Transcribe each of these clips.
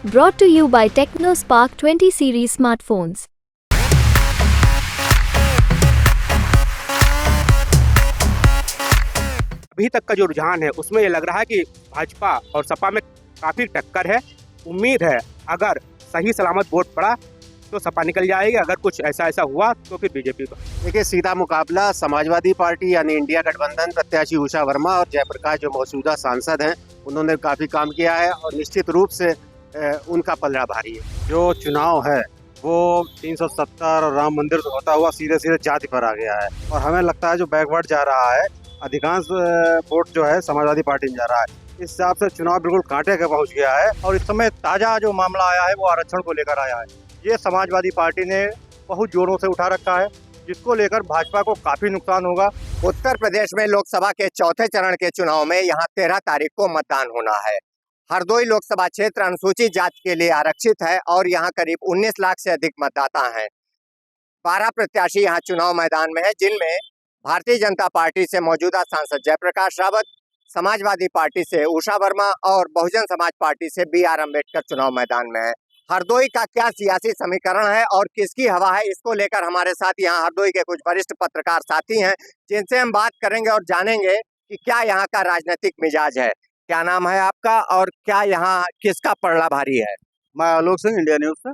Brought to you by TechnoSpark 20 series smartphones. अभी तक का जो रुझान है उसमें ये लग रहा है कि भाजपा और सपा में काफ़ी टक्कर है। उम्मीद है अगर सही सलामत वोट पड़ा तो सपा निकल जाएगी, अगर कुछ ऐसा हुआ तो फिर बीजेपी का। देखिए, सीधा मुकाबला समाजवादी पार्टी यानी इंडिया गठबंधन प्रत्याशी उषा वर्मा और जयप्रकाश जो मौजूदा सांसद हैं, उन्होंने काफ़ी काम किया है और निश्चित रूप से उनका पलड़ा भारी है। जो चुनाव है वो 370 और राम मंदिर से होता हुआ सीधे सीधे जाति पर आ गया है और हमें लगता है जो बैकवर्ड जा रहा है, अधिकांश वोट जो है समाजवादी पार्टी में जा रहा है। इस हिसाब से चुनाव बिल्कुल कांटे के पहुंच गया है और इस समय ताज़ा जो मामला आया है वो आरक्षण को लेकर आया है। ये समाजवादी पार्टी ने बहुत जोरों से उठा रखा है, जिसको लेकर भाजपा को काफी नुकसान होगा। उत्तर प्रदेश में लोकसभा के चौथे चरण के चुनाव में यहाँ 13 तारीख को मतदान होना है। हरदोई लोकसभा क्षेत्र अनुसूचित जाति के लिए आरक्षित है और यहाँ करीब 19 लाख से अधिक मतदाता हैं। 12 प्रत्याशी यहाँ चुनाव मैदान में है, जिनमें भारतीय जनता पार्टी से मौजूदा सांसद जयप्रकाश रावत, समाजवादी पार्टी से उषा वर्मा और बहुजन समाज पार्टी से BR अम्बेडकर चुनाव मैदान में है। हरदोई का क्या सियासी समीकरण है और किसकी हवा है, इसको लेकर हमारे साथ यहाँ हरदोई के कुछ वरिष्ठ पत्रकार साथी हैं, जिनसे हम बात करेंगे और जानेंगे कि क्या यहाँ का राजनीतिक मिजाज है। क्या नाम है आपका और क्या यहाँ किसका पलड़ा भारी है? मैं आलोक सिंह, इंडिया न्यूज से।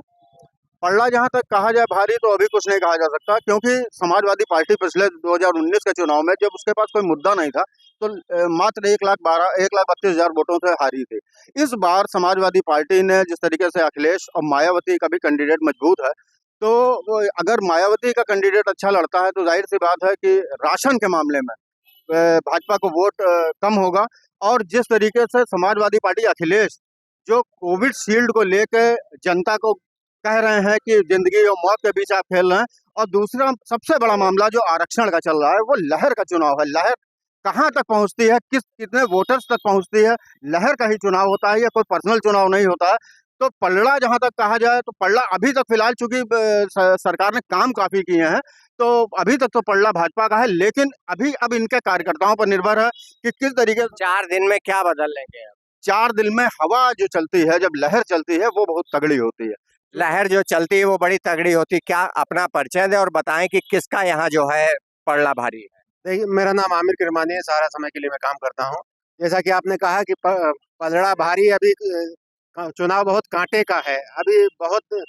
पलड़ा जहां तक कहा जाए भारी तो अभी कुछ नहीं कहा जा सकता, क्योंकि समाजवादी पार्टी पिछले 2019 के चुनाव में जब उसके पास कोई मुद्दा नहीं था तो मात्र 1,32,000 वोटों से हारी थी। इस बार समाजवादी पार्टी ने जिस तरीके से अखिलेश और मायावती का भी कैंडिडेट मजबूत है, तो अगर मायावती का कैंडिडेट अच्छा लड़ता है तो जाहिर सी बात है कि राशन के मामले में भाजपा को वोट कम होगा। और जिस तरीके से समाजवादी पार्टी अखिलेश जो कोविड शील्ड को लेकर जनता को कह रहे हैं कि जिंदगी और मौत के बीच आप खेल रहे हैं, और दूसरा सबसे बड़ा मामला जो आरक्षण का चल रहा है वो लहर का चुनाव है। लहर कहाँ तक पहुँचती है, कितने वोटर्स तक पहुँचती है, लहर का ही चुनाव होता है, ये कोई पर्सनल चुनाव नहीं होता है। तो पलड़ा जहाँ तक कहा जाए तो पलड़ा अभी तक फिलहाल, चूंकि सरकार ने काम काफी किए हैं तो अभी तक तो पलड़ा भाजपा का है, लेकिन अब इनके कार्यकर्ताओं पर निर्भर है कि किस तरीके से 4 दिन में क्या बदल लेंगे। 4 दिन में हवा जो चलती है, जब लहर चलती है वो बहुत तगड़ी होती है। लहर जो चलती है वो बड़ी तगड़ी होती है। क्या अपना परिचय दें और बताएं कि किसका यहाँ जो है पलड़ा भारी है? देखिए, मेरा नाम आमिर किरमानी है, सारा समय के लिए मैं काम करता हूँ। जैसा कि आपने कहा कि पलड़ा भारी, अभी चुनाव बहुत कांटे का है। अभी बहुत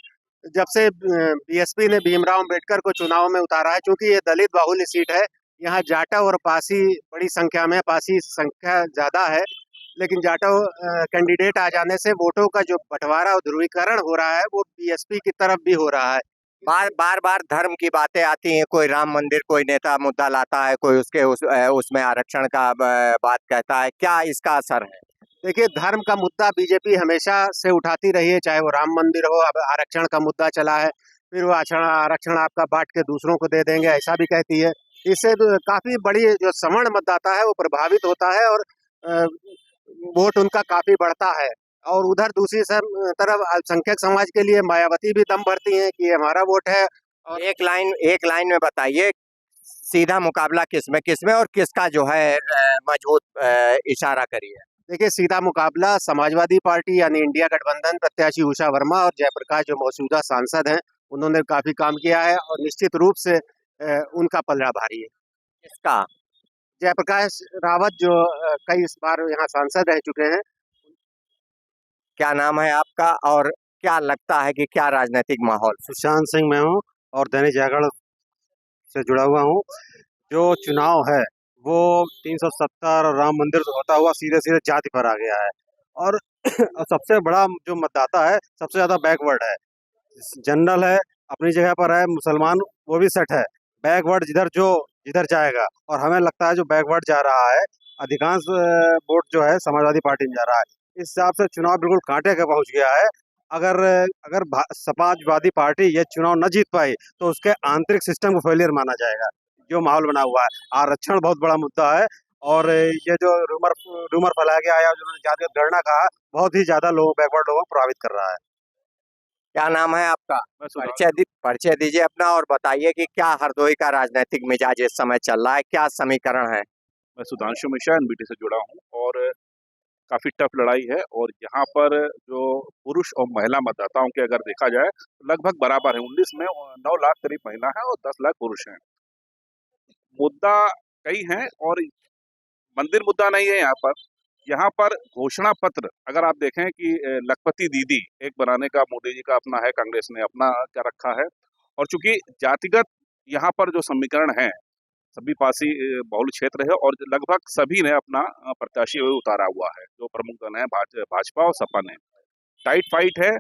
जब से बीएसपी ने भीमराव अम्बेडकर को चुनाव में उतारा है, क्योंकि ये दलित बाहुल्य सीट है, यहाँ जाटव और पासी बड़ी संख्या में, पासी संख्या ज्यादा है, लेकिन जाटव कैंडिडेट आ जाने से वोटों का जो बंटवारा और ध्रुवीकरण हो रहा है वो बीएसपी की तरफ भी हो रहा है। बार धर्म की बातें आती हैं, कोई राम मंदिर, कोई नेता मुद्दा लाता है, कोई उसमें आरक्षण का बात कहता है। क्या इसका असर है? देखिए, धर्म का मुद्दा बीजेपी हमेशा से उठाती रही है, चाहे वो राम मंदिर हो। अब आरक्षण का मुद्दा चला है, फिर वो आरक्षण आपका बांट के दूसरों को दे देंगे, ऐसा भी कहती है। इससे काफी बड़ी जो सवर्ण मतदाता है वो प्रभावित होता है और वोट उनका काफी बढ़ता है। और उधर दूसरी तरफ अल्पसंख्यक समाज के लिए मायावती भी दम भरती हैं कि हमारा वोट है। और एक लाइन में बताइए, सीधा मुकाबला किसमें और किसका जो है मजबूत इशारा करिए। देखिए, सीधा मुकाबला समाजवादी पार्टी यानी इंडिया गठबंधन प्रत्याशी उषा वर्मा और जयप्रकाश जो मौजूदा सांसद हैं, उन्होंने काफी काम किया है और निश्चित रूप से उनका पलड़ा भारी है। किसका? जयप्रकाश रावत जो कई इस बार यहाँ सांसद रह चुके हैं। क्या नाम है आपका और क्या लगता है कि क्या राजनीतिक माहौल? सुशांत सिंह मैं हूँ और दैनिक जागरण से जुड़ा हुआ हूँ। जो चुनाव है वो 370 और राम मंदिर से होता हुआ सीधे सीधे जाति पर आ गया है और सबसे बड़ा जो मतदाता है सबसे ज्यादा बैकवर्ड है। जनरल है, अपनी जगह पर है, मुसलमान वो भी सेट है। बैकवर्ड जिधर जाएगा, और हमें लगता है जो बैकवर्ड जा रहा है, अधिकांश वोट जो है समाजवादी पार्टी में जा रहा है। इस हिसाब से चुनाव बिल्कुल कांटे के पहुंच गया है। अगर अगर समाजवादी पार्टी ये चुनाव न जीत पाई तो उसके आंतरिक सिस्टम को फेलियर माना जाएगा। जो माहौल बना हुआ है, आरक्षण बहुत बड़ा मुद्दा है और ये जो रूमर फैलाया गया है, जो जातिगत गणना कहा, बहुत ही ज्यादा बैकवर्ड लोगों को प्रभावित कर रहा है। क्या नाम है आपका? परिचय दीजिए अपना और बताइए कि क्या हरदोई का राजनीतिक मिजाज इस समय चल रहा है, क्या समीकरण है? मैं सुधांशु मिश्रा एनबीटी से जुड़ा हूँ और काफ़ी टफ लड़ाई है और यहाँ पर जो पुरुष और महिला मतदाताओं के अगर देखा जाए तो लगभग बराबर है। 19 में 9 लाख करीब महिला है और 10 लाख पुरुष हैं। मुद्दा कई हैं और मंदिर मुद्दा नहीं है यहाँ पर। यहाँ पर घोषणा पत्र अगर आप देखें कि लखपति दीदी एक बनाने का मोदी जी का अपना है, कांग्रेस ने अपना क्या रखा है। और चूंकि जातिगत यहाँ पर जो समीकरण है, सभी पासी बहुल क्षेत्र है और लगभग सभी ने अपना प्रत्याशी उतारा हुआ है। जो प्रमुख दल है भाजपा और सपा ने टाइट फाइट है।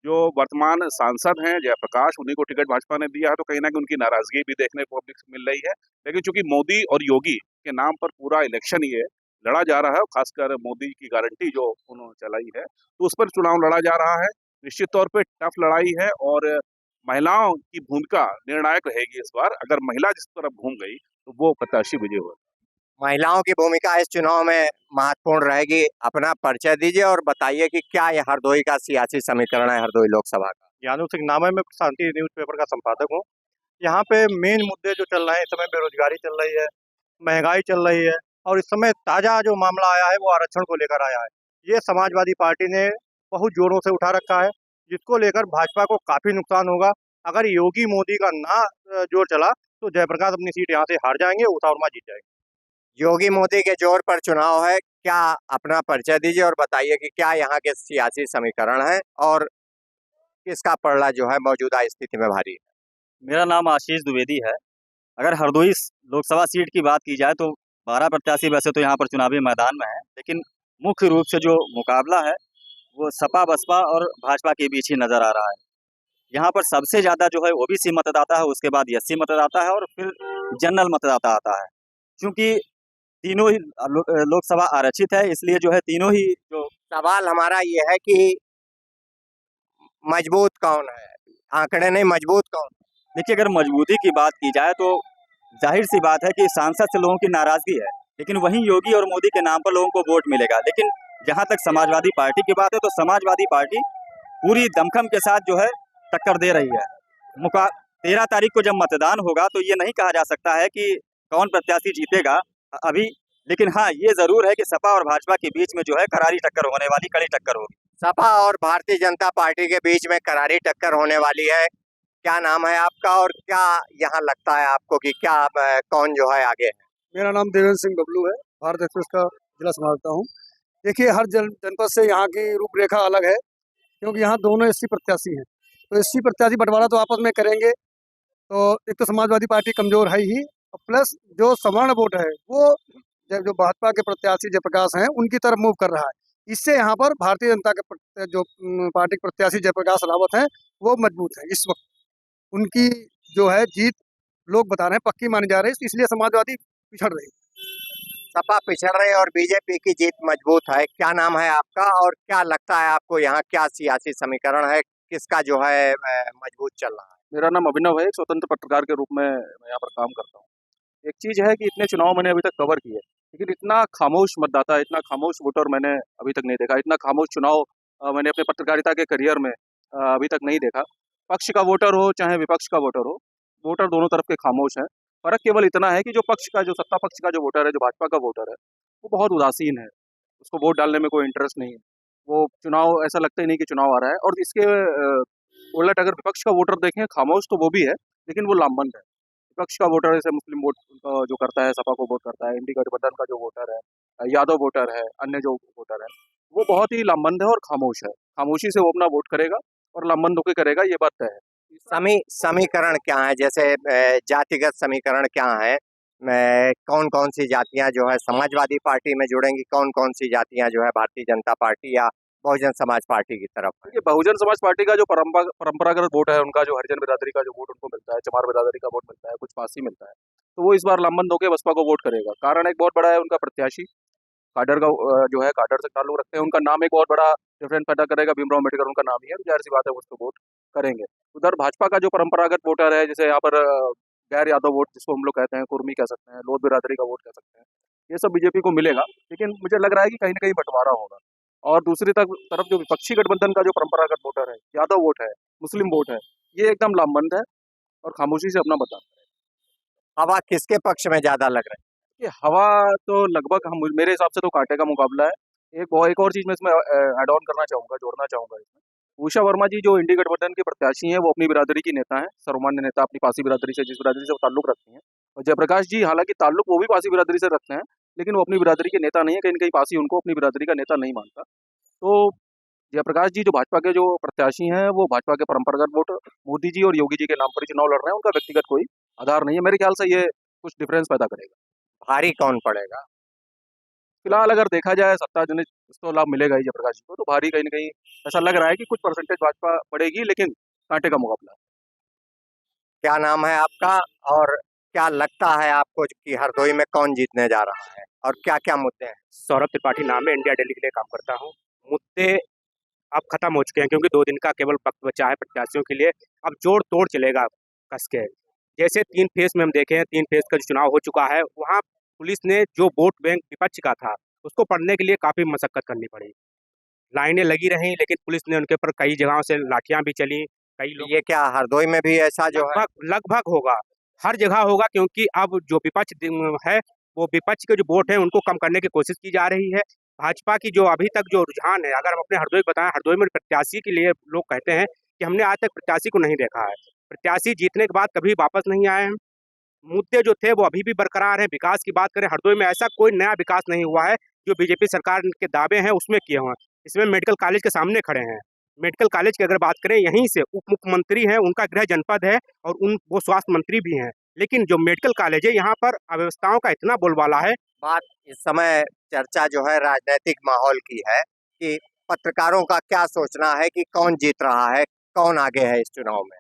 जो वर्तमान सांसद हैं जयप्रकाश, उन्हीं को टिकट भाजपा ने दिया है, तो कहीं ना कहीं उनकी नाराजगी भी देखने को पब्लिक से मिल रही है। लेकिन चूंकि मोदी और योगी के नाम पर पूरा इलेक्शन ये लड़ा जा रहा है, खासकर मोदी की गारंटी जो उन्होंने चलाई है, तो उस पर चुनाव लड़ा जा रहा है। निश्चित तौर पे टफ लड़ाई है और महिलाओं की भूमिका निर्णायक रहेगी इस बार। अगर महिला जिस तरफ घूम गई तो वो प्रत्याशी विजय होगा। महिलाओं की भूमिका इस चुनाव में महत्वपूर्ण रहेगी। अपना परिचय दीजिए और बताइए कि क्या यह हरदोई का सियासी समीकरण है, हरदोई लोकसभा का। यादव सिंह नाम है, मैं शांति न्यूज़पेपर का संपादक हूँ। यहाँ पे मेन मुद्दे जो चल रहे हैं इस समय, बेरोजगारी चल रही है, महंगाई चल रही है और इस समय ताज़ा जो मामला आया है वो आरक्षण को लेकर आया है। ये समाजवादी पार्टी ने बहुत जोरों से उठा रखा है, जिसको लेकर भाजपा को काफ़ी नुकसान होगा। अगर योगी मोदी का ना जोर चला तो जयप्रकाश अपनी सीट यहाँ से हार जाएंगे, उषा वर्मा जीत जाएंगे। योगी मोदी के जोर पर चुनाव है, क्या अपना परिचय दीजिए और बताइए कि क्या यहाँ के सियासी समीकरण है और किसका पलड़ा जो है मौजूदा स्थिति में भारी है। मेरा नाम आशीष द्विवेदी है। अगर हरदोई लोकसभा सीट की बात की जाए तो 12 प्रत्याशी वैसे तो यहाँ पर चुनावी मैदान में है, लेकिन मुख्य रूप से जो मुकाबला है वो सपा बसपा और भाजपा के बीच ही नजर आ रहा है। यहाँ पर सबसे ज़्यादा जो है ओबीसी मतदाता है, उसके बाद एससी मतदाता है और फिर जनरल मतदाता आता है। क्योंकि तीनों ही लोकसभा आरक्षित है, इसलिए जो है तीनों ही जो सवाल हमारा ये है कि मजबूत कौन है, आंकड़े नहीं, मजबूत कौन। देखिए, अगर मजबूती की बात की जाए तो जाहिर सी बात है कि सांसद से लोगों की नाराजगी है, लेकिन वहीं योगी और मोदी के नाम पर लोगों को वोट मिलेगा। लेकिन जहां तक समाजवादी पार्टी की बात है तो समाजवादी पार्टी पूरी दमखम के साथ जो है टक्कर दे रही है। 13 तारीख को जब मतदान होगा तो ये नहीं कहा जा सकता है कि कौन प्रत्याशी जीतेगा अभी, लेकिन हाँ ये जरूर है कि सपा और भाजपा के बीच में जो है करारी टक्कर होने वाली, कड़ी टक्कर होगी। सपा और भारतीय जनता पार्टी के बीच में करारी टक्कर होने वाली है। क्या नाम है आपका और क्या यहाँ लगता है आपको कि क्या कौन जो है आगे है। मेरा नाम देवेंद्र सिंह बबलू है, भारत एक्सप्रेस का जिला संभालता हूँ। देखिए, हर जनपद से यहाँ की रूपरेखा अलग है, क्योंकि यहाँ दोनों एससी प्रत्याशी हैं। तो एससी प्रत्याशी बंटवारा तो आपस में करेंगे, तो एक तो समाजवादी पार्टी कमजोर है ही, और प्लस जो सवर्ण वोट है वो जो भाजपा के प्रत्याशी जयप्रकाश हैं उनकी तरफ मूव कर रहा है। इससे यहाँ पर भारतीय जनता के जो पार्टी के प्रत्याशी जयप्रकाश रावत हैं वो मजबूत है। इस वक्त उनकी जो है जीत लोग बता रहे हैं पक्की मानी जा रही है, इसलिए समाजवादी पिछड़ रही है। सपा पिछड़ रही है और बीजेपी की जीत मजबूत है। क्या नाम है आपका और क्या लगता है आपको यहाँ क्या सियासी समीकरण है, किसका जो है मजबूत चल रहा है। मेरा नाम अभिनव है, एक स्वतंत्र पत्रकार के रूप में मैं यहाँ पर काम करता हूँ। एक चीज़ है कि इतने चुनाव मैंने अभी तक कवर किए, लेकिन इतना खामोश मतदाता, इतना खामोश वोटर मैंने अभी तक नहीं देखा। इतना खामोश चुनाव मैंने अपने पत्रकारिता के करियर में अभी तक नहीं देखा। पक्ष का वोटर हो चाहे विपक्ष का वोटर हो, वोटर दोनों तरफ के खामोश हैं। फर्क केवल इतना है कि जो पक्ष का, जो सत्ता पक्ष का जो वोटर है, जो भाजपा का वोटर है, वो बहुत उदासीन है, उसको वोट डालने में कोई इंटरेस्ट नहीं है। वो चुनाव ऐसा लगता ही नहीं कि चुनाव आ रहा है। और इसके उलट अगर विपक्ष का वोटर देखें, खामोश तो वो भी है लेकिन वो लामबंद है। विपक्ष का वोटर जैसे मुस्लिम वोट जो करता है, सपा को वोट करता है, इंडी गठबंधन का जो वोटर है, यादव वोटर है, अन्य जो वोटर है, वो बहुत ही लामबंद है और खामोश है। खामोशी से वो अपना वोट करेगा और लामबंद होकर करेगा, ये बात तय है। समीकरण क्या है, जैसे जातिगत समीकरण क्या है, कौन कौन सी जातियां जो है समाजवादी पार्टी में जुड़ेंगी, कौन कौन सी जातियां जो है भारतीय जनता पार्टी या बहुजन समाज पार्टी की तरफ है। ये बहुजन समाज पार्टी का जो परंपरागत वोट है, उनका जो हरिजन बिरादरी का जो वोट उनको मिलता है, चमार बिरादरी का वोट मिलता है, कुछ पासी मिलता है, तो वो इस बार लामबंद होकर बसपा को वोट करेगा। कारण एक बहुत बड़ा है, उनका प्रत्याशी काडर का जो है, काडर से ताल्लुक रखते हैं, उनका नाम एक बहुत बड़ा डिफरेंस पैदा करेगा। भीमराव अम्बेडकर उनका नाम ही है, जाहिर सी बात है उसको वोट करेंगे। उधर भाजपा का जो परंपरागत वोटर है, जैसे यहाँ पर गैर यादव वोट जिसको हम लोग कहते हैं, कुर्मी कह सकते हैं, लोध बिरादरी का वोट कह सकते हैं, ये सब बीजेपी को मिलेगा। लेकिन मुझे लग रहा है कि कहीं ना कहीं बंटवारा होगा। और दूसरी तरफ जो विपक्षी गठबंधन का जो परंपरागत वोटर है, यादव वोट है, मुस्लिम वोट है, ये एकदम लामबंद है और खामोशी से अपना बता। हवा किसके पक्ष में ज्यादा लग रहा है। ये हवा तो लगभग मेरे हिसाब से तो कांटे का मुकाबला है। एक और चीज मैं इसमें ऐड ऑन करना चाहूंगा, जोड़ना चाहूंगा इसमें। उषा वर्मा जी जो इंडी गठबंधन के प्रत्याशी हैं, वो अपनी बिरादरी की नेता हैं, सर्वमान्य नेता, अपनी पासी बिरादरी से, जिस बिरादरी से वो ताल्लुक रखती हैं। और जयप्रकाश जी हालांकि ताल्लुक वो भी पासी बिरादरी से रखते हैं, लेकिन वो अपनी बिरादरी के नेता नहीं है, कहीं न कहीं पासी उनको अपनी बिरादरी का नेता नहीं मानता। तो जयप्रकाश जी जो भाजपा के जो प्रत्याशी हैं, वो भाजपा के परंपरागत वोट मोदी जी और योगी जी के नाम पर ही चुनाव लड़ रहे हैं, उनका व्यक्तिगत कोई आधार नहीं है। मेरे ख्याल से ये कुछ डिफरेंस पैदा करेगा। भारी कौन पड़ेगा? फिलहाल अगर देखा जाए सत्ता जनित तो लाभ मिलेगा ही जयप्रकाश जी को, तो भारी कहीं न कहीं ऐसा लग रहा है कि कुछ परसेंटेज भाजपा बढ़ेगी, लेकिन कांटे का मुकाबला है। क्या नाम है आपका और क्या लगता है आपको कि हरदोई में कौन जीतने जा रहा है और क्या-क्या मुद्दे हैं? सौरभ त्रिपाठी नाम है, इंडिया दिल्ली के लिए काम करता हूँ। मुद्दे अब खत्म हो चुके हैं क्योंकि 2 दिन का केवल वक्त बचा है प्रत्याशियों के लिए। अब जोड़ तोड़ चलेगा कस के। जैसे 3 फेज में हम देखें, 3 फेज का जो चुनाव हो चुका है, वहाँ पुलिस ने जो वोट बैंक विपक्ष का था, उसको पढ़ने के लिए काफ़ी मशक्कत करनी पड़ी। लाइनें लगी रहीं, लेकिन पुलिस ने उनके ऊपर कई जगहों से लाठियाँ भी चली। कई लोग ये क्या हरदोई में भी ऐसा जो है? लगभग होगा, हर जगह होगा, क्योंकि अब जो विपक्ष है, वो विपक्ष के जो वोट हैं उनको कम करने की कोशिश की जा रही है। भाजपा की जो अभी तक जो रुझान है, अगर हम अपने हरदोई बताएं, हरदोई में प्रत्याशी के लिए लोग कहते हैं कि हमने आज तक प्रत्याशी को नहीं देखा है। प्रत्याशी जीतने के बाद कभी वापस नहीं आए हैं। मुद्दे जो थे वो अभी भी बरकरार हैं। विकास की बात करें, हरदोई में ऐसा कोई नया विकास नहीं हुआ है जो बीजेपी सरकार के दावे हैं उसमें किए हुए हैं। इसमें मेडिकल कॉलेज के सामने खड़े हैं। मेडिकल कॉलेज की अगर बात करें, यहीं से उप मुख्यमंत्री हैं, उनका गृह जनपद है और वो स्वास्थ्य मंत्री भी हैं। लेकिन जो मेडिकल कॉलेज है, यहाँ पर अव्यवस्थाओं का इतना बोलबाला है। बात इस समय चर्चा जो है राजनीतिक माहौल की है कि पत्रकारों का क्या सोचना है कि कौन जीत रहा है, कौन आगे है इस चुनाव में?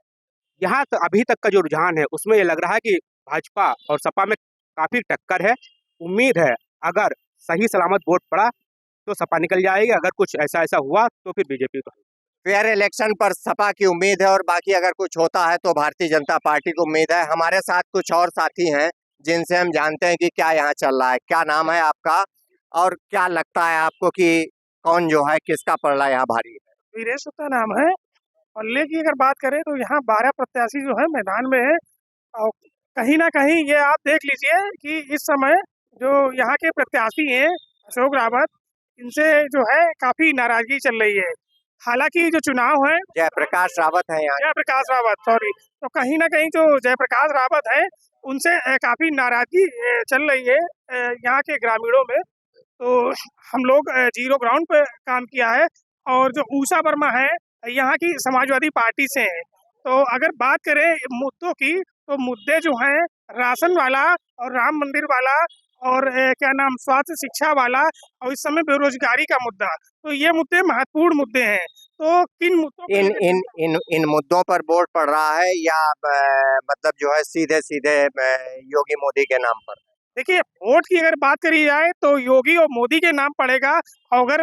यहाँ अभी तक का जो रुझान है उसमें ये लग रहा है कि भाजपा और सपा में काफ़ी टक्कर है। उम्मीद है अगर सही सलामत वोट पड़ा तो सपा निकल जाएगी, अगर कुछ ऐसा हुआ तो फिर बीजेपी को। फेयर इलेक्शन पर सपा की उम्मीद है और बाकी अगर कुछ होता है तो भारतीय जनता पार्टी को उम्मीद है। हमारे साथ कुछ और साथी हैं जिनसे हम जानते हैं कि क्या यहाँ चल रहा है। क्या नाम है आपका और क्या लगता है आपको कि कौन जो है किसका पलड़ा यहाँ भारी है? वीरेश गुप्ता नाम है। पल्ले की अगर बात करें तो यहाँ 12 प्रत्याशी जो है मैदान में है और कहीं ना कहीं ये आप देख लीजिए कि इस समय जो यहाँ के प्रत्याशी हैं अशोक रावत, इनसे जो है काफी नाराजगी चल रही है। हालांकि जो चुनाव है, जयप्रकाश रावत है यहाँ। जयप्रकाश रावत, सॉरी, तो कहीं ना कहीं जो जयप्रकाश रावत है उनसे काफी नाराजगी चल रही है यहाँ के ग्रामीणों में। तो हम लोग जीरो ग्राउंड पे काम किया है और जो उषा वर्मा है यहाँ की समाजवादी पार्टी से है। तो अगर बात करें मुद्दों की तो मुद्दे जो हैं राशन वाला और राम मंदिर वाला और क्या नाम स्वास्थ्य शिक्षा वाला और इस समय बेरोजगारी का मुद्दा, तो ये मुद्दे महत्वपूर्ण मुद्दे हैं। तो किन मुद्दों इन मुद्दों पर वोट पड़ रहा है या मतलब जो है सीधे सीधे योगी मोदी के नाम पर? देखिए, वोट की अगर बात करी जाए तो योगी और मोदी के नाम पड़ेगा। अगर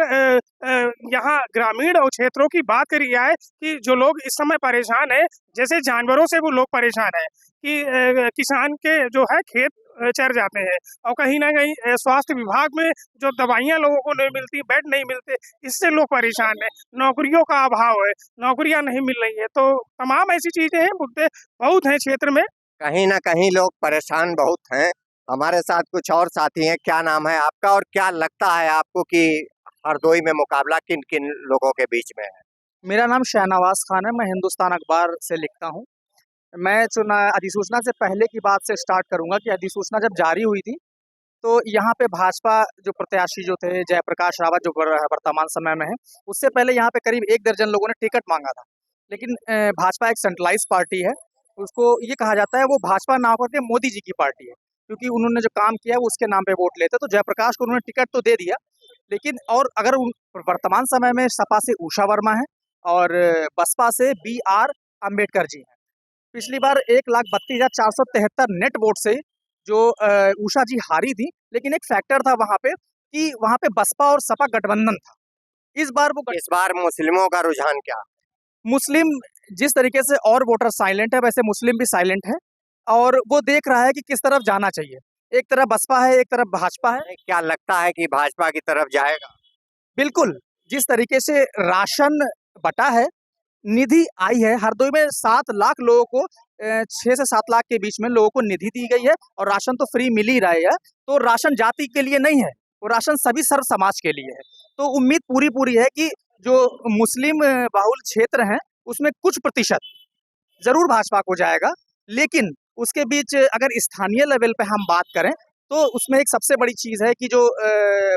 यहाँ ग्रामीण और क्षेत्रों की बात करी जाए कि जो लोग इस समय परेशान है, जैसे जानवरों से वो लोग परेशान है कि किसान के जो है खेत चर जाते हैं और कहीं ना कहीं स्वास्थ्य विभाग में जो दवाइयाँ लोगों को नहीं मिलती, बेड नहीं मिलते, इससे लोग परेशान है। नौकरियों का अभाव है, नौकरियाँ नहीं मिल रही है। तो तमाम ऐसी चीजें हैं, मुद्दे बहुत हैं क्षेत्र में। कहीं ना कहीं लोग परेशान बहुत हैं। हमारे साथ कुछ और साथी हैं। क्या नाम है आपका और क्या लगता है आपको कि हरदोई में मुकाबला किन किन लोगों के बीच में है? मेरा नाम शाहनवाज खान है। मैं हिंदुस्तान अखबार से लिखता हूँ। मैं अधिसूचना से पहले की बात से स्टार्ट करूंगा कि अधिसूचना जब जारी हुई थी तो यहाँ पे भाजपा जो प्रत्याशी जो थे जयप्रकाश रावत जो वर्तमान समय में है, उससे पहले यहाँ पे करीब 1 दर्जन लोगों ने टिकट मांगा था। लेकिन भाजपा एक सेंट्रलाइज पार्टी है, उसको ये कहा जाता है वो भाजपा ना करके मोदी जी की पार्टी है, क्योंकि उन्होंने जो काम किया है वो उसके नाम पे वोट लेते। तो जयप्रकाश को उन्होंने टिकट तो दे दिया, लेकिन और अगर वर्तमान समय में सपा से उषा वर्मा है और बसपा से BR अम्बेडकर जी हैं। पिछली बार 1,32,473 नेट वोट से जो उषा जी हारी थी, लेकिन एक फैक्टर था वहां पे कि वहां पे बसपा और सपा गठबंधन था। इस बार मुस्लिमों का रुझान क्या? मुस्लिम जिस तरीके से और वोटर साइलेंट है, वैसे मुस्लिम भी साइलेंट है और वो देख रहा है कि किस तरफ जाना चाहिए। एक तरफ बसपा है, एक तरफ भाजपा है। क्या लगता है कि भाजपा की तरफ जाएगा? बिल्कुल, जिस तरीके से राशन बटा है, निधि आई है, हरदोई में 7 लाख लोगों को 6 से 7 लाख के बीच में लोगों को निधि दी गई है और राशन तो फ्री मिल ही रहा है। तो राशन जाति के लिए नहीं है, वो राशन सभी सर्व समाज के लिए है। तो उम्मीद पूरी पूरी है कि जो मुस्लिम बाहुल क्षेत्र हैं उसमें कुछ प्रतिशत जरूर भाजपा को जाएगा, लेकिन उसके बीच अगर स्थानीय लेवल पे हम बात करें तो उसमें एक सबसे बड़ी चीज है कि जो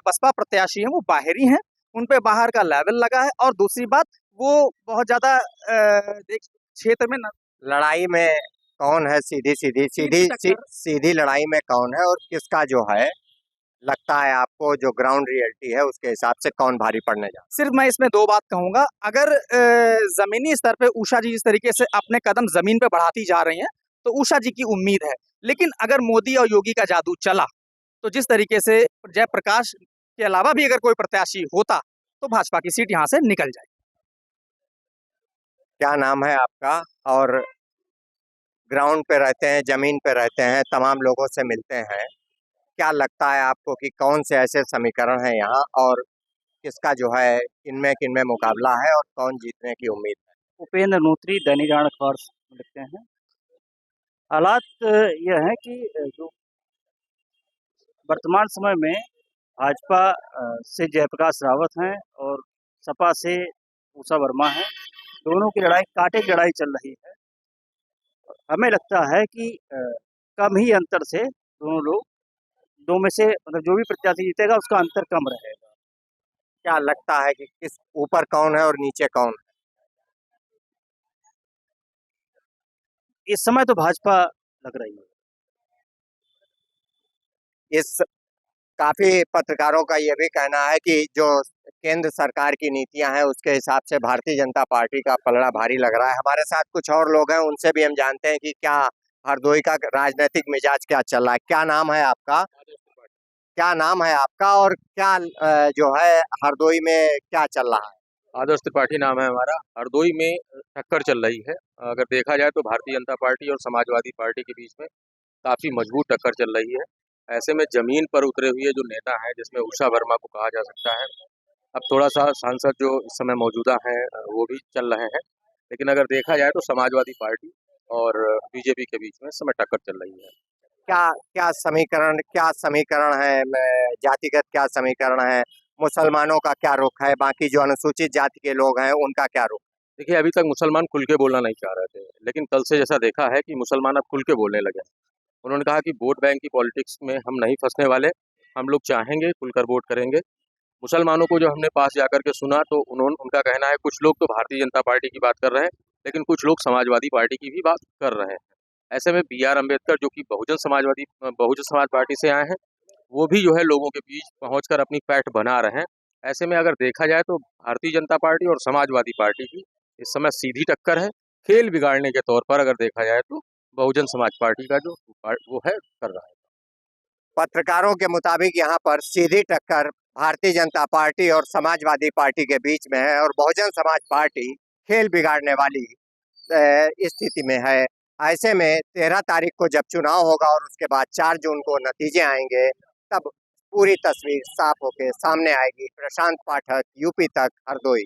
बसपा प्रत्याशी हैं वो बाहरी हैं, उन पे बाहर का लेवल लगा है, और दूसरी बात वो बहुत ज्यादा क्षेत्र में लड़ाई में कौन है, सीधी लड़ाई में कौन है और किसका जो है लगता है आपको जो ग्राउंड रियलिटी है उसके हिसाब से कौन भारी पड़ने जा? सिर्फ मैं इसमें दो बात कहूंगा। अगर जमीनी स्तर पे उषा जी जिस तरीके से अपने कदम जमीन पे बढ़ाती जा रही हैं तो उषा जी की उम्मीद है, लेकिन अगर मोदी और योगी का जादू चला तो जिस तरीके से जयप्रकाश के अलावा भी अगर कोई प्रत्याशी होता तो भाजपा की सीट यहाँ से निकल जाए। क्या नाम है आपका? और ग्राउंड पे रहते हैं, जमीन पे रहते हैं, तमाम लोगों से मिलते हैं, क्या लगता है आपको कि कौन से ऐसे समीकरण हैं यहाँ और किसका जो है किनमें मुकाबला है और कौन जीतने की उम्मीद है? उपेंद्र नूत्री, दैनिक जागरण अखबार लिखते हैं। हालात यह है कि जो वर्तमान समय में भाजपा से जयप्रकाश रावत हैं और सपा से उषा वर्मा हैं, दोनों की लड़ाई कांटे की लड़ाई चल रही है। हमें लगता है कि कम ही अंतर से दो में से मतलब जो भी प्रत्याशी जीतेगा उसका अंतर कम रहेगा। क्या लगता है कि किस ऊपर कौन है और नीचे कौन है? इस समय तो भाजपा लग रही है। इस काफी पत्रकारों का ये भी कहना है कि जो केंद्र सरकार की नीतियां हैं उसके हिसाब से भारतीय जनता पार्टी का पलड़ा भारी लग रहा है। हमारे साथ कुछ और लोग हैं, उनसे भी हम जानते हैं कि क्या हरदोई का राजनीतिक मिजाज क्या चल रहा है। क्या नाम है आपका? और क्या जो है हरदोई में क्या चल रहा है? आदर्श त्रिपाठी नाम है हमारा। हरदोई में टक्कर चल रही है। अगर देखा जाए तो भारतीय जनता पार्टी और समाजवादी पार्टी के बीच में काफ़ी मजबूत टक्कर चल रही है। ऐसे में जमीन पर उतरे हुए जो नेता हैं, जिसमें उषा वर्मा को कहा जा सकता है, अब थोड़ा सा सांसद जो इस समय मौजूदा हैं वो भी चल रहे हैं, लेकिन अगर देखा जाए तो समाजवादी पार्टी और बीजेपी के बीच में इस समय टक्कर चल रही है। क्या समीकरण है, जातिगत क्या समीकरण है, मुसलमानों का क्या रुख है, बाकी जो अनुसूचित जाति के लोग हैं उनका क्या रुख? देखिए, अभी तक मुसलमान खुल के बोलना नहीं चाह रहे थे, लेकिन कल से जैसा देखा है कि मुसलमान अब खुल के बोलने लगे। उन्होंने कहा कि वोट बैंक की पॉलिटिक्स में हम नहीं फंसने वाले, हम लोग चाहेंगे खुलकर वोट करेंगे। मुसलमानों को जो हमने पास जाकर के सुना तो उनका कहना है कुछ लोग तो भारतीय जनता पार्टी की बात कर रहे हैं, लेकिन कुछ लोग समाजवादी पार्टी की भी बात कर रहे हैं। ऐसे में बी आर अम्बेडकर जो कि बहुजन समाज पार्टी से आए हैं, वो भी जो है लोगों के बीच पहुंचकर अपनी पैठ बना रहे हैं। ऐसे में अगर देखा जाए तो भारतीय जनता पार्टी और समाजवादी पार्टी की इस समय सीधी टक्कर है। खेल बिगाड़ने के तौर पर अगर देखा जाए तो बहुजन समाज पार्टी का जो वो है कर रहा है। पत्रकारों के मुताबिक यहाँ पर सीधी टक्कर भारतीय जनता पार्टी और समाजवादी पार्टी के बीच में है और बहुजन समाज पार्टी खेल बिगाड़ने वाली स्थिति में है। ऐसे में 13 तारीख को जब चुनाव होगा और उसके बाद 4 जून को नतीजे आएंगे, तब पूरी तस्वीर साफ होकर सामने आएगी। प्रशांत पाठक, यूपी तक, हरदोई।